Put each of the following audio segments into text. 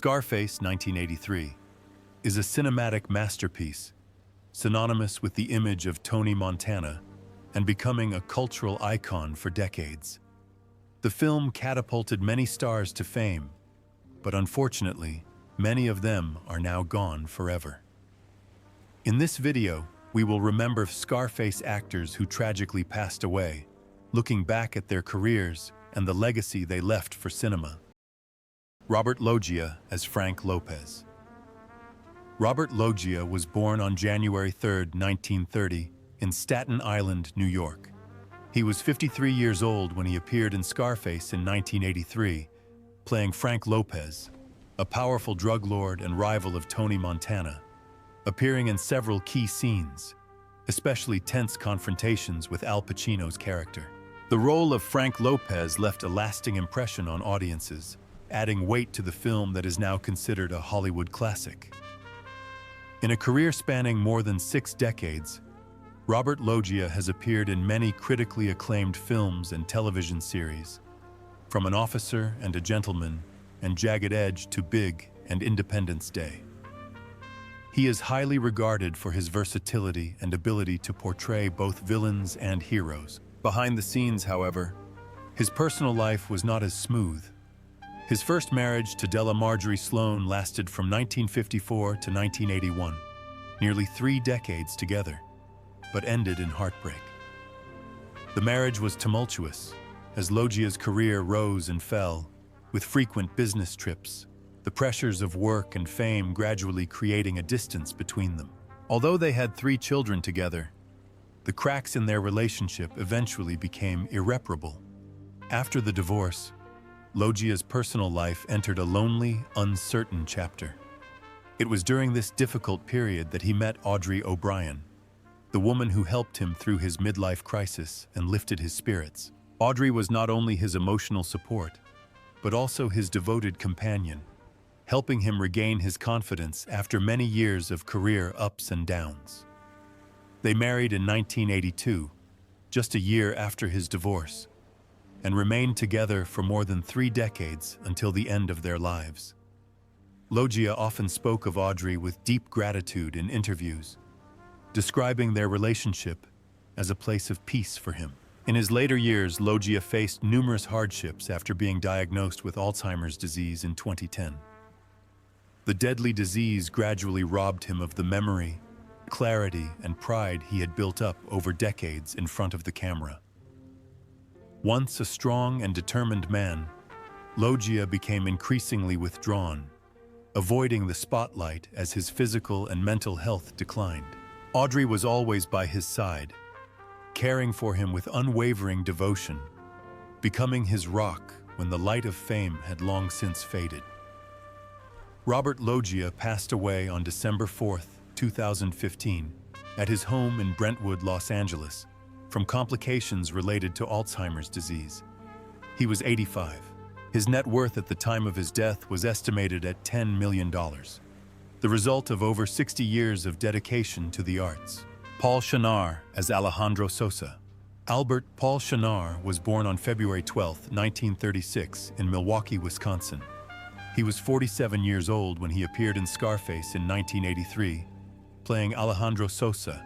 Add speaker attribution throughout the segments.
Speaker 1: Scarface, 1983, is a cinematic masterpiece, synonymous with the image of Tony Montana and becoming a cultural icon for decades. The film catapulted many stars to fame, but unfortunately, many of them are now gone forever. In this video, we will remember Scarface actors who tragically passed away, looking back at their careers and the legacy they left for cinema. Robert Loggia as Frank Lopez. Robert Loggia was born on January 3, 1930, in Staten Island, New York. He was 53 years old when he appeared in Scarface in 1983, playing Frank Lopez, a powerful drug lord and rival of Tony Montana, appearing in several key scenes, especially tense confrontations with Al Pacino's character. The role of Frank Lopez left a lasting impression on audiences, adding weight to the film that is now considered a Hollywood classic. In a career spanning more than 6 decades, Robert Loggia has appeared in many critically acclaimed films and television series, from An Officer and a Gentleman and Jagged Edge to Big and Independence Day. He is highly regarded for his versatility and ability to portray both villains and heroes. Behind the scenes, however, his personal life was not as smooth. His first marriage to Della Marjorie Sloan lasted from 1954 to 1981, nearly 3 decades together, but ended in heartbreak. The marriage was tumultuous, as Loggia's career rose and fell, with frequent business trips, the pressures of work and fame gradually creating a distance between them. Although they had 3 children together, the cracks in their relationship eventually became irreparable. After the divorce, Loggia's personal life entered a lonely, uncertain chapter. It was during this difficult period that he met Audrey O'Brien, the woman who helped him through his midlife crisis and lifted his spirits. Audrey was not only his emotional support, but also his devoted companion, helping him regain his confidence after many years of career ups and downs. They married in 1982, just a year after his divorce, and remained together for more than 3 decades until the end of their lives. Loggia often spoke of Audrey with deep gratitude in interviews, describing their relationship as a place of peace for him. In his later years, Loggia faced numerous hardships after being diagnosed with Alzheimer's disease in 2010. The deadly disease gradually robbed him of the memory, clarity, and pride he had built up over decades in front of the camera. Once a strong and determined man, Loggia became increasingly withdrawn, avoiding the spotlight as his physical and mental health declined. Audrey was always by his side, caring for him with unwavering devotion, becoming his rock when the light of fame had long since faded. Robert Loggia passed away on December 4, 2015, at his home in Brentwood, Los Angeles, from complications related to Alzheimer's disease. He was 85. His net worth at the time of his death was estimated at $10 million, the result of over 60 years of dedication to the arts. Paul Shenar as Alejandro Sosa. Albert Paul Shenar was born on February 12, 1936, in Milwaukee, Wisconsin. He was 47 years old when he appeared in Scarface in 1983, playing Alejandro Sosa,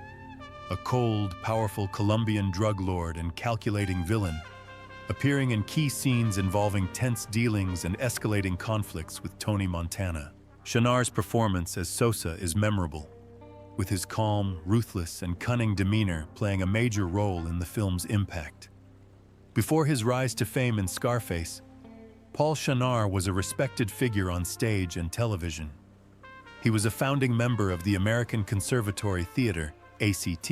Speaker 1: a cold, powerful Colombian drug lord and calculating villain, appearing in key scenes involving tense dealings and escalating conflicts with Tony Montana. Shenar's performance as Sosa is memorable, with his calm, ruthless, and cunning demeanor playing a major role in the film's impact. Before his rise to fame in Scarface, Paul Shenar was a respected figure on stage and television. He was a founding member of the American Conservatory Theater, ACT,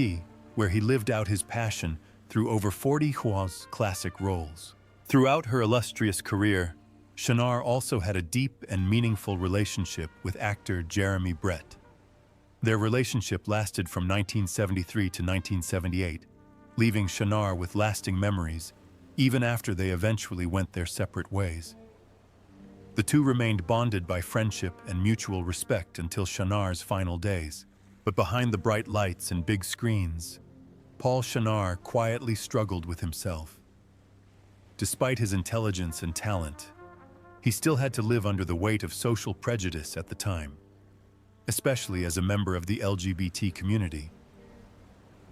Speaker 1: where he lived out his passion through over 40 classic roles. Throughout her illustrious career, Shenar also had a deep and meaningful relationship with actor Jeremy Brett. Their relationship lasted from 1973 to 1978, leaving Shenar with lasting memories, even after they eventually went their separate ways. The two remained bonded by friendship and mutual respect until Shenar's final days. But behind the bright lights and big screens, Paul Shenar quietly struggled with himself. Despite his intelligence and talent, he He still had to live under the weight of social prejudice at the time, especially as a member of the LGBT community.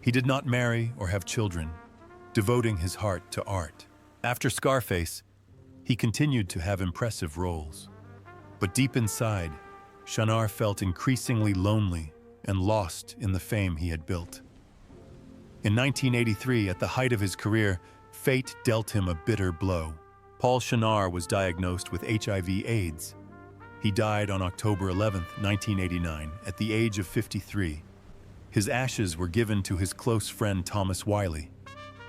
Speaker 1: He did not marry or have children, devoting his heart to art. After Scarface, he continued to have impressive roles. But deep inside, Shanar felt increasingly lonely and lost in the fame he had built. In 1983, at the height of his career, fate dealt him a bitter blow. Paul Shanar was diagnosed with HIV/AIDS. He died on October 11, 1989, at the age of 53. His ashes were given to his close friend Thomas Wiley,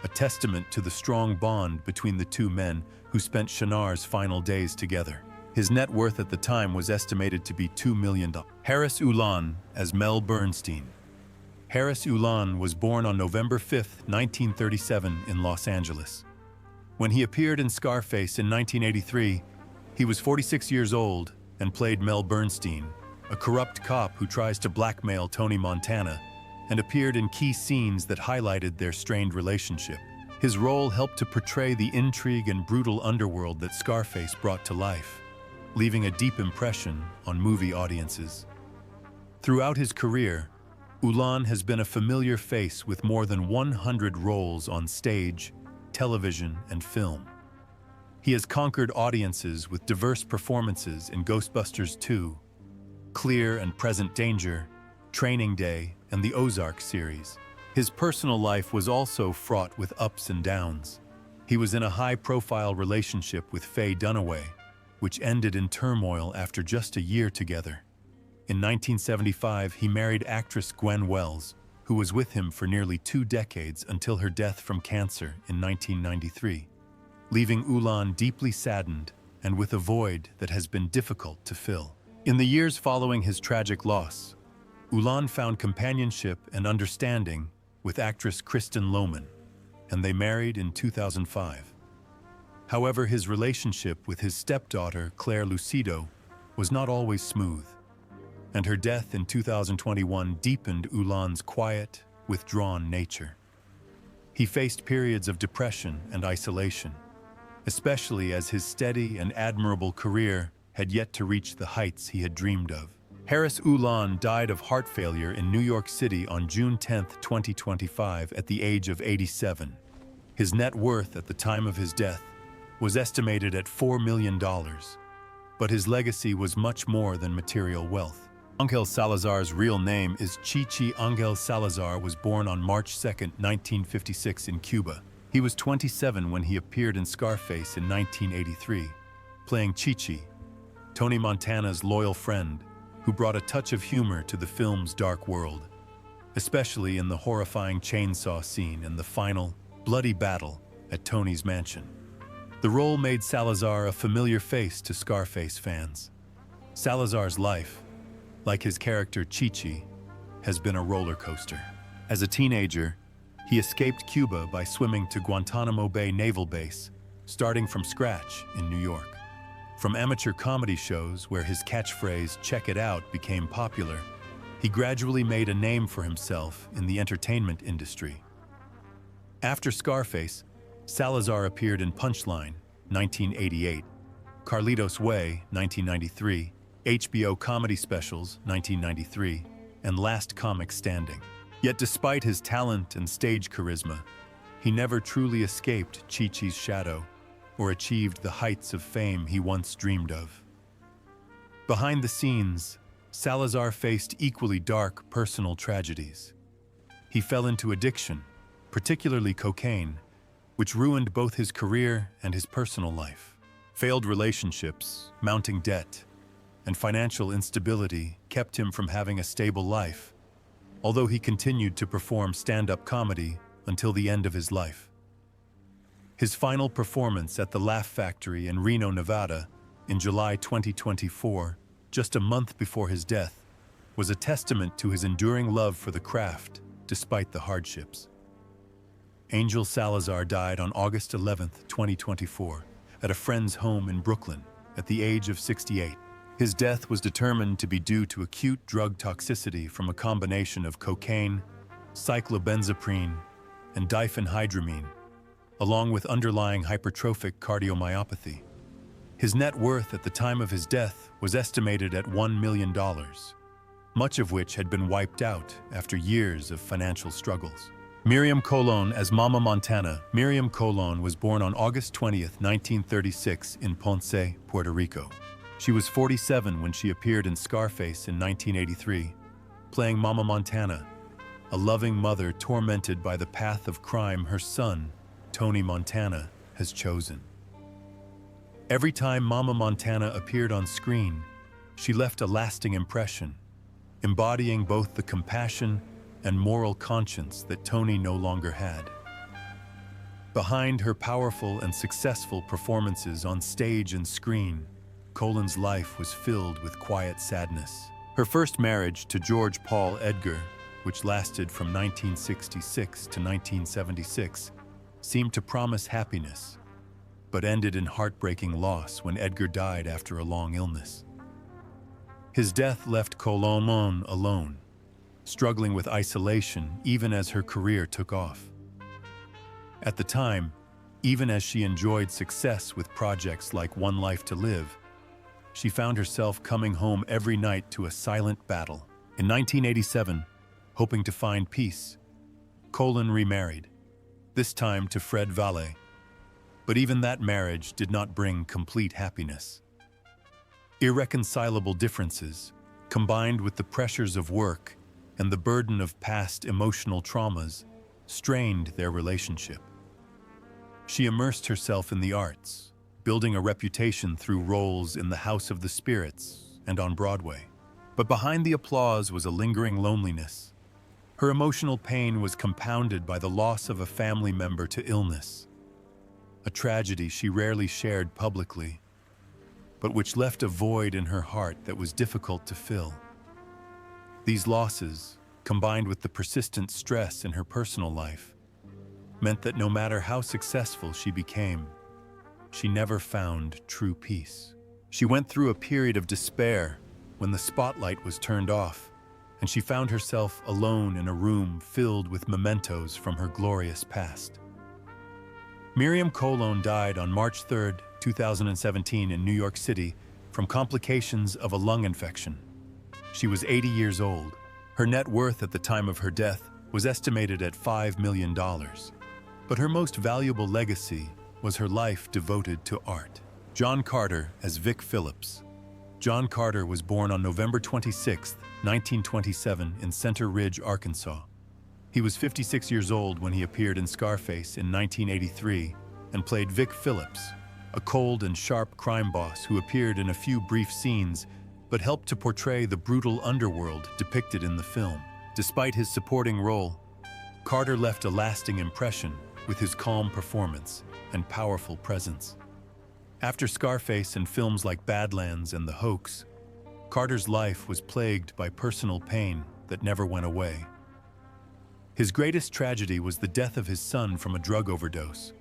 Speaker 1: a testament to the strong bond between the two men who spent Shanar's final days together. His net worth at the time was estimated to be $2 million. Harris Ulan as Mel Bernstein. Harris Ulan was born on November 5, 1937 in Los Angeles. When he appeared in Scarface in 1983, he was 46 years old and played Mel Bernstein, a corrupt cop who tries to blackmail Tony Montana, and appeared in key scenes that highlighted their strained relationship. His role helped to portray the intrigue and brutal underworld that Scarface brought to life, leaving a deep impression on movie audiences. Throughout his career, Ulan has been a familiar face with more than 100 roles on stage, television, and film. He has conquered audiences with diverse performances in Ghostbusters 2, Clear and Present Danger, Training Day, and the Ozark series. His personal life was also fraught with ups and downs. He was in a high-profile relationship with Faye Dunaway, which ended in turmoil after just a year together. In 1975, he married actress Gwen Wells, who was with him for nearly 2 decades until her death from cancer in 1993, leaving Ulan deeply saddened and with a void that has been difficult to fill. In the years following his tragic loss, Ulan found companionship and understanding with actress Kristen Lohman, and they married in 2005. However, his relationship with his stepdaughter, Claire Lucido, was not always smooth, and her death in 2021 deepened Ulan's quiet, withdrawn nature. He faced periods of depression and isolation, especially as his steady and admirable career had yet to reach the heights he had dreamed of. Harris Ulan died of heart failure in New York City on June 10, 2025, at the age of 87. His net worth at the time of his death was estimated at $4 million, but his legacy was much more than material wealth. Angel Salazar's real name is Chichi Angel Salazar. Was born on March 2, 1956 in Cuba. He was 27 when he appeared in Scarface in 1983, playing Chichi, Tony Montana's loyal friend, who brought a touch of humor to the film's dark world, especially in the horrifying chainsaw scene and the final, bloody battle at Tony's mansion. The role made Salazar a familiar face to Scarface fans. Salazar's life, like his character Chichi, has been a roller coaster. As a teenager, he escaped Cuba by swimming to Guantanamo Bay Naval Base, starting from scratch in New York. From amateur comedy shows where his catchphrase, "Check it out," became popular, he gradually made a name for himself in the entertainment industry. After Scarface, Salazar appeared in Punchline, 1988, Carlitos Way, 1993, HBO comedy specials, 1993, and Last Comic Standing. Yet despite his talent and stage charisma, he never truly escaped Chi-Chi's shadow or achieved the heights of fame he once dreamed of. Behind the scenes, Salazar faced equally dark personal tragedies. He fell into addiction, particularly cocaine, which ruined both his career and his personal life. Failed relationships, mounting debt, and financial instability kept him from having a stable life, although he continued to perform stand-up comedy until the end of his life. His final performance at the Laugh Factory in Reno, Nevada, in July 2024, just a month before his death, was a testament to his enduring love for the craft, despite the hardships. Angel Salazar died on August 11, 2024, at a friend's home in Brooklyn, at the age of 68. His death was determined to be due to acute drug toxicity from a combination of cocaine, cyclobenzaprine, and diphenhydramine, along with underlying hypertrophic cardiomyopathy. His net worth at the time of his death was estimated at $1 million, much of which had been wiped out after years of financial struggles. Miriam Colon as Mama Montana. Miriam Colon was born on August 20th, 1936 in Ponce, Puerto Rico. She was 47 when she appeared in Scarface in 1983, playing Mama Montana, a loving mother tormented by the path of crime her son, Tony Montana, has chosen. Every time Mama Montana appeared on screen, she left a lasting impression, embodying both the compassion and moral conscience that Tony no longer had. Behind her powerful and successful performances on stage and screen, Colon's life was filled with quiet sadness. Her first marriage to George Paul Edgar, which lasted from 1966 to 1976, seemed to promise happiness, but ended in heartbreaking loss when Edgar died after a long illness. His death left Colon alone, struggling with isolation even as her career took off. At the time, even as she enjoyed success with projects like One Life to Live, she found herself coming home every night to a silent battle. In 1987, hoping to find peace, Colon remarried, this time to Fred Valle. But even that marriage did not bring complete happiness. Irreconcilable differences, combined with the pressures of work and the burden of past emotional traumas, strained their relationship. She immersed herself in the arts, building a reputation through roles in the House of the Spirits and on Broadway. But behind the applause was a lingering loneliness. Her emotional pain was compounded by the loss of a family member to illness, a tragedy she rarely shared publicly, but which left a void in her heart that was difficult to fill. These losses, combined with the persistent stress in her personal life, meant that no matter how successful she became, she never found true peace. She went through a period of despair when the spotlight was turned off, and she found herself alone in a room filled with mementos from her glorious past. Miriam Colon died on March 3, 2017 in New York City from complications of a lung infection. She was 80 years old. Her net worth at the time of her death was estimated at $5 million. But her most valuable legacy was her life devoted to art. John Carter as Vic Phillips. John Carter was born on November 26, 1927 in Center Ridge, Arkansas. He was 56 years old when he appeared in Scarface in 1983 and played Vic Phillips, a cold and sharp crime boss who appeared in a few brief scenes but helped to portray the brutal underworld depicted in the film. Despite his supporting role, Carter left a lasting impression with his calm performance and powerful presence. After Scarface and films like Badlands and The Hoax, Carter's life was plagued by personal pain that never went away. His greatest tragedy was the death of his son from a drug overdose,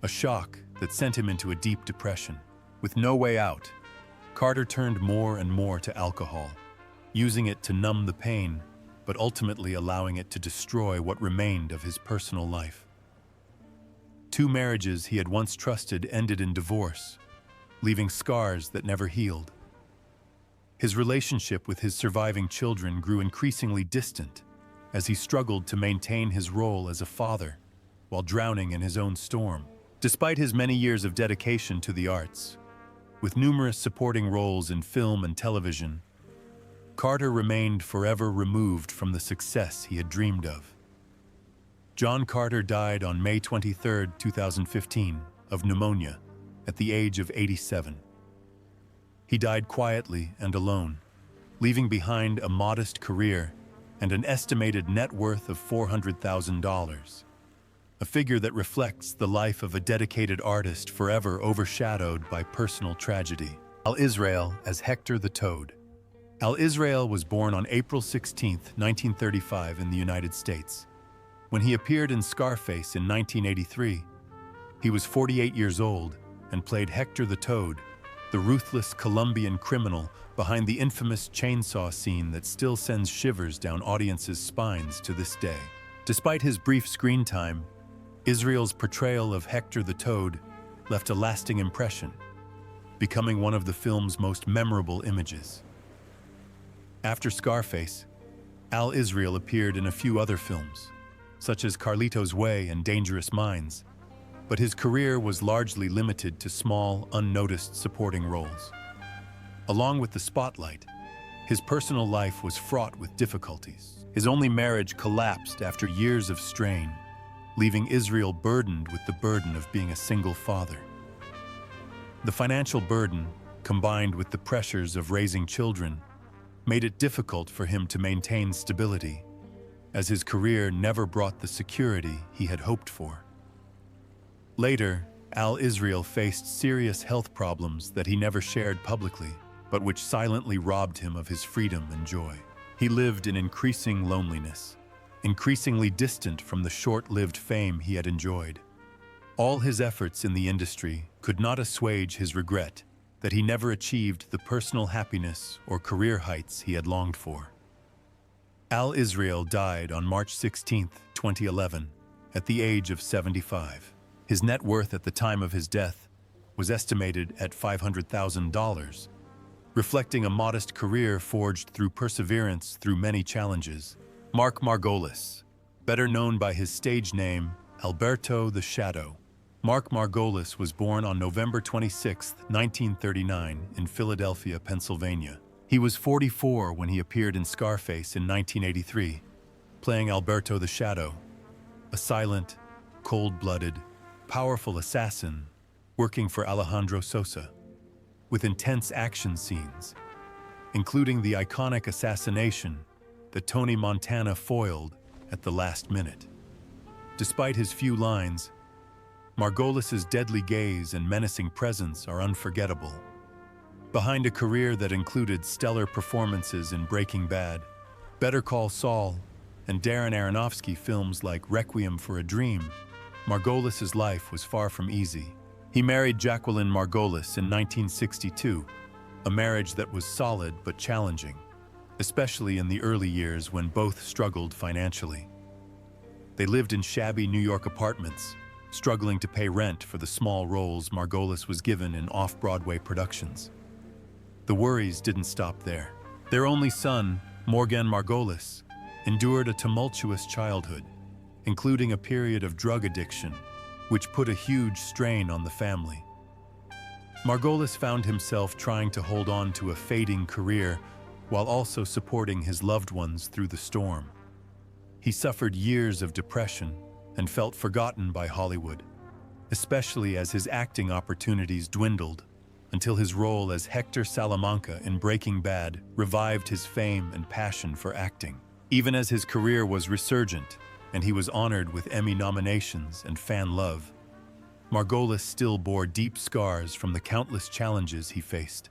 Speaker 1: a shock that sent him into a deep depression. With no way out, Carter turned more and more to alcohol, using it to numb the pain, but ultimately allowing it to destroy what remained of his personal life. 2 marriages he had once trusted ended in divorce, leaving scars that never healed. His relationship with his surviving children grew increasingly distant as he struggled to maintain his role as a father while drowning in his own storm. Despite his many years of dedication to the arts, with numerous supporting roles in film and television, Carter remained forever removed from the success he had dreamed of. John Carter died on May 23, 2015, of pneumonia at the age of 87. He died quietly and alone, leaving behind a modest career and an estimated net worth of $400,000, a figure that reflects the life of a dedicated artist forever overshadowed by personal tragedy. Al-Israel as Hector the Toad. Al-Israel was born on April 16, 1935 in the United States. When he appeared in Scarface in 1983, he was 48 years old and played Hector the Toad, the ruthless Colombian criminal behind the infamous chainsaw scene that still sends shivers down audiences' spines to this day. Despite his brief screen time, Israel's portrayal of Hector the Toad left a lasting impression. becoming one of the film's most memorable images. After Scarface, Al Israel appeared in a few other films, such as Carlito's Way and Dangerous Minds, but his career was largely limited to small, unnoticed supporting roles. Along with the spotlight, his personal life was fraught with difficulties. His only marriage collapsed after years of strain, leaving Israel burdened with the burden of being a single father. The financial burden, combined with the pressures of raising children, made it difficult for him to maintain stability, as his career never brought the security he had hoped for. Later, Al Israel faced serious health problems that he never shared publicly, but which silently robbed him of his freedom and joy. He lived in increasing loneliness, increasingly distant from the short-lived fame he had enjoyed. All his efforts in the industry could not assuage his regret that he never achieved the personal happiness or career heights he had longed for. Al Israel died on March 16, 2011, at the age of 75. His net worth at the time of his death was estimated at $500,000, reflecting a modest career forged through perseverance through many challenges. Mark Margolis, better known by his stage name Alberto the Shadow. Mark Margolis was born on November 26, 1939, in Philadelphia, Pennsylvania. He was 44 when he appeared in Scarface in 1983, playing Alberto the Shadow, a silent, cold-blooded, powerful assassin working for Alejandro Sosa, with intense action scenes, including the iconic assassination that Tony Montana foiled at the last minute. Despite his few lines, Margolis's deadly gaze and menacing presence are unforgettable. Behind a career that included stellar performances in Breaking Bad, Better Call Saul, and Darren Aronofsky films like Requiem for a Dream, Margolis's life was far from easy. He married Jacqueline Margolis in 1962, a marriage that was solid but challenging, especially in the early years when both struggled financially. They lived in shabby New York apartments, struggling to pay rent for the small roles Margolis was given in off-Broadway productions. The worries didn't stop there. Their only son, Morgan Margolis, endured a tumultuous childhood, including a period of drug addiction, which put a huge strain on the family. Margolis found himself trying to hold on to a fading career while also supporting his loved ones through the storm. He suffered years of depression and felt forgotten by Hollywood, especially as his acting opportunities dwindled until his role as Hector Salamanca in Breaking Bad revived his fame and passion for acting. Even as his career was resurgent and he was honored with Emmy nominations and fan love, Margolis still bore deep scars from the countless challenges he faced.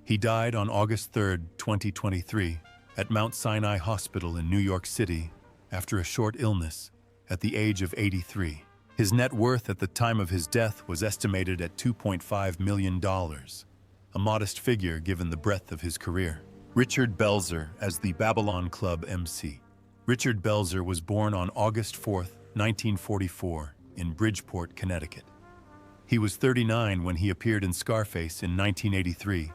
Speaker 1: He died on August 3, 2023, at Mount Sinai Hospital in New York City after a short illness at the age of 83. His net worth at the time of his death was estimated at $2.5 million, a modest figure given the breadth of his career. Richard Belzer as the Babylon Club MC. Richard Belzer was born on August 4, 1944, in Bridgeport, Connecticut. He was 39 when he appeared in Scarface in 1983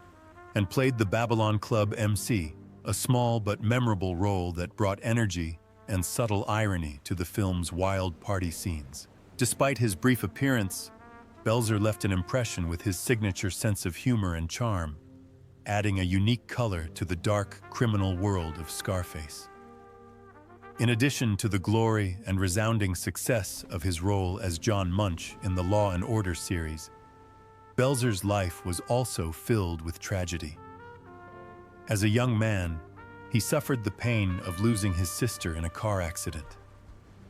Speaker 1: and played the Babylon Club MC, a small but memorable role that brought energy and subtle irony to the film's wild party scenes. Despite his brief appearance, Belzer left an impression with his signature sense of humor and charm, adding a unique color to the dark, criminal world of Scarface. In addition to the glory and resounding success of his role as John Munch in the Law and Order series, Belzer's life was also filled with tragedy. As a young man, he suffered the pain of losing his sister in a car accident,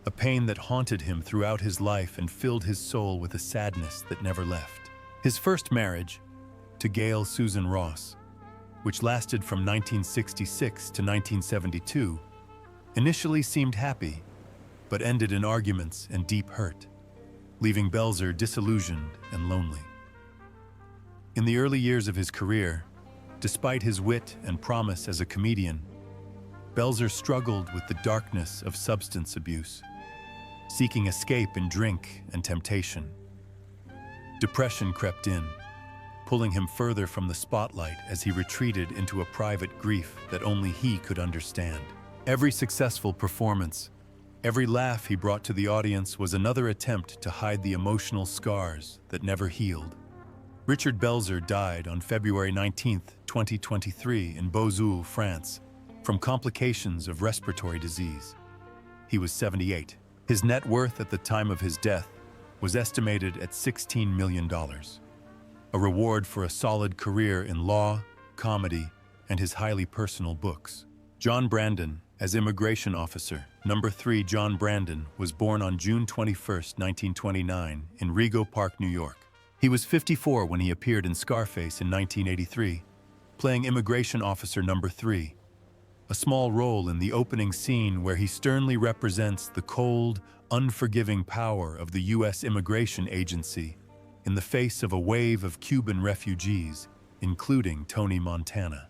Speaker 1: a pain that haunted him throughout his life and filled his soul with a sadness that never left. His first marriage, to Gail Susan Ross, which lasted from 1966 to 1972, initially seemed happy, but ended in arguments and deep hurt, leaving Belzer disillusioned and lonely. In the early years of his career, despite his wit and promise as a comedian, Belzer struggled with the darkness of substance abuse, seeking escape in drink and temptation. Depression crept in, pulling him further from the spotlight as he retreated into a private grief that only he could understand. Every successful performance, every laugh he brought to the audience was another attempt to hide the emotional scars that never healed. Richard Belzer died on February 19, 2023 in Beausoul, France, from complications of respiratory disease. He was 78. His net worth at the time of his death was estimated at $16 million, a reward for a solid career in law, comedy, and his highly personal books. John Brandon, as immigration officer, number 3 John Brandon, was born on June 21, 1929, in Rego Park, New York. He was 54 when he appeared in Scarface in 1983, playing immigration officer number 3, a small role in the opening scene where he sternly represents the cold, unforgiving power of the U.S. Immigration Agency in the face of a wave of Cuban refugees, including Tony Montana.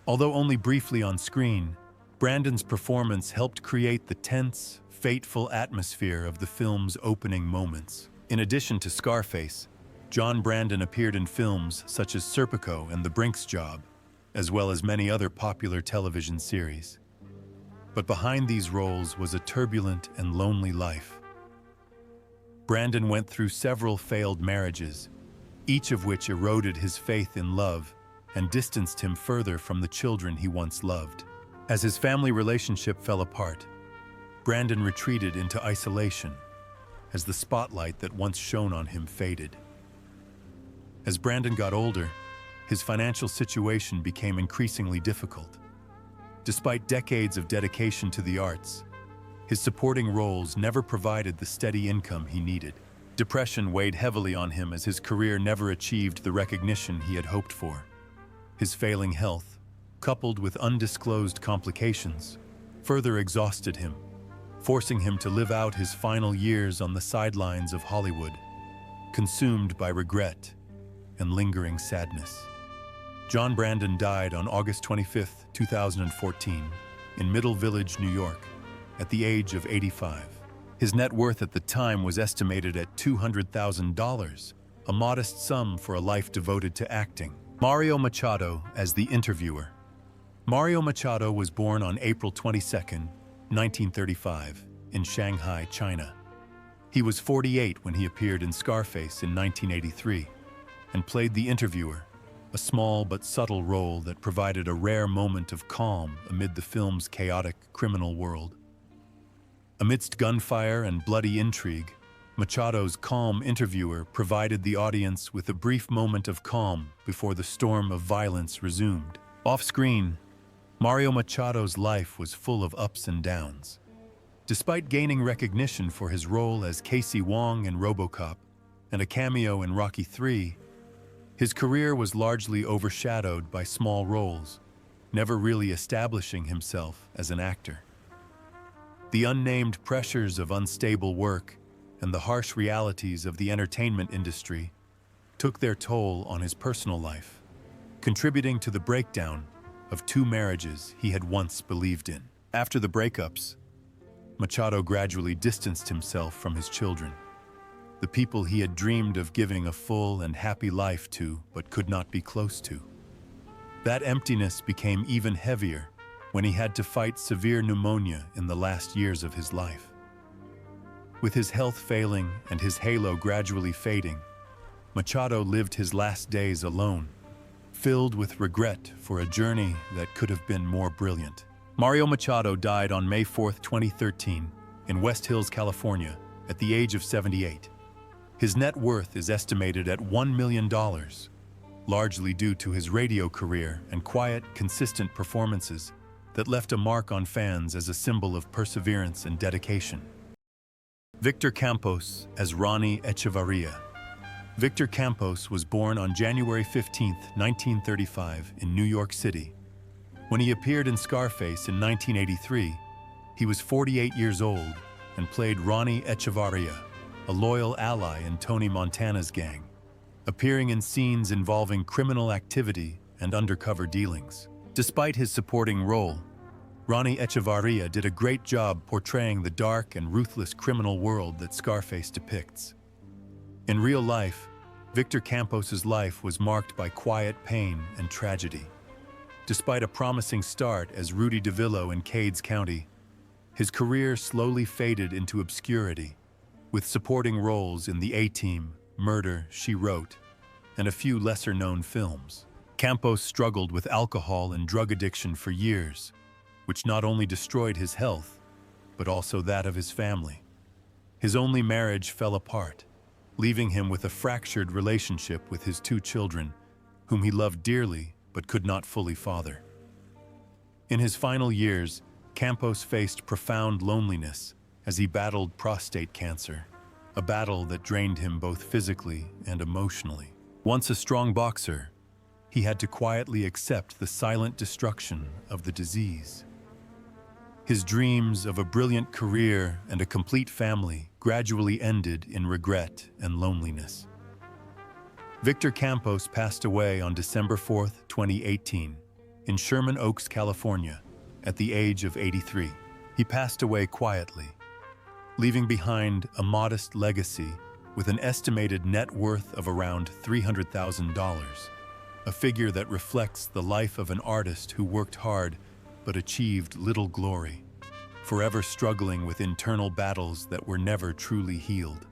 Speaker 1: Although only briefly on screen, Brandon's performance helped create the tense, fateful atmosphere of the film's opening moments. In addition to Scarface, John Brandon appeared in films such as Serpico and The Brink's Job, as well as many other popular television series. But behind these roles was a turbulent and lonely life. Brandon went through several failed marriages, each of which eroded his faith in love and distanced him further from the children he once loved. As his family relationship fell apart, Brandon retreated into isolation as the spotlight that once shone on him faded. As Brandon got older, his financial situation became increasingly difficult. Despite decades of dedication to the arts, his supporting roles never provided the steady income he needed. Depression weighed heavily on him as his career never achieved the recognition he had hoped for. His failing health, coupled with undisclosed complications, further exhausted him, forcing him to live out his final years on the sidelines of Hollywood, consumed by regret and lingering sadness. John Brandon died on August 25, 2014, in Middle Village, New York, at the age of 85. His net worth at the time was estimated at $200,000, a modest sum for a life devoted to acting. Mario Machado as the interviewer. Mario Machado was born on April 22, 1935, in Shanghai, China. He was 48 when he appeared in Scarface in 1983 and played the interviewer, a small but subtle role that provided a rare moment of calm amid the film's chaotic criminal world. Amidst gunfire and bloody intrigue, Machado's calm interviewer provided the audience with a brief moment of calm before the storm of violence resumed. Off-screen, Mario Machado's life was full of ups and downs. Despite gaining recognition for his role as Casey Wong in RoboCop and a cameo in Rocky III, his career was largely overshadowed by small roles, never really establishing himself as an actor. The unnamed pressures of unstable work and the harsh realities of the entertainment industry took their toll on his personal life, contributing to the breakdown of 2 marriages he had once believed in. After the breakups, Machado gradually distanced himself from his children, the people he had dreamed of giving a full and happy life to but could not be close to. That emptiness became even heavier when he had to fight severe pneumonia in the last years of his life. With his health failing and his halo gradually fading, Machado lived his last days alone, filled with regret for a journey that could have been more brilliant. Mario Machado died on May 4, 2013, in West Hills, California, at the age of 78. His net worth is estimated at $1 million, largely due to his radio career and quiet, consistent performances that left a mark on fans as a symbol of perseverance and dedication. Victor Campos as Ronnie Echevarria. Victor Campos was born on January 15, 1935, in New York City. When he appeared in Scarface in 1983, he was 48 years old and played Ronnie Echevarria, a loyal ally in Tony Montana's gang, appearing in scenes involving criminal activity and undercover dealings. Despite his supporting role, Ronnie Echevarria did a great job portraying the dark and ruthless criminal world that Scarface depicts. In real life, Victor Campos's life was marked by quiet pain and tragedy. Despite a promising start as Rudy DeVillo in Cades County, his career slowly faded into obscurity, with supporting roles in The A-Team, Murder, She Wrote, and a few lesser-known films. Campos struggled with alcohol and drug addiction for years, which not only destroyed his health, but also that of his family. His only marriage fell apart, leaving him with a fractured relationship with his two children, whom he loved dearly but could not fully father. In his final years, Campos faced profound loneliness as he battled prostate cancer, a battle that drained him both physically and emotionally. Once a strong boxer, he had to quietly accept the silent destruction of the disease. His dreams of a brilliant career and a complete family gradually ended in regret and loneliness. Victor Campos passed away on December 4, 2018, in Sherman Oaks, California, at the age of 83. He passed away quietly, leaving behind a modest legacy with an estimated net worth of around $300,000, a figure that reflects the life of an artist who worked hard but achieved little glory, forever struggling with internal battles that were never truly healed.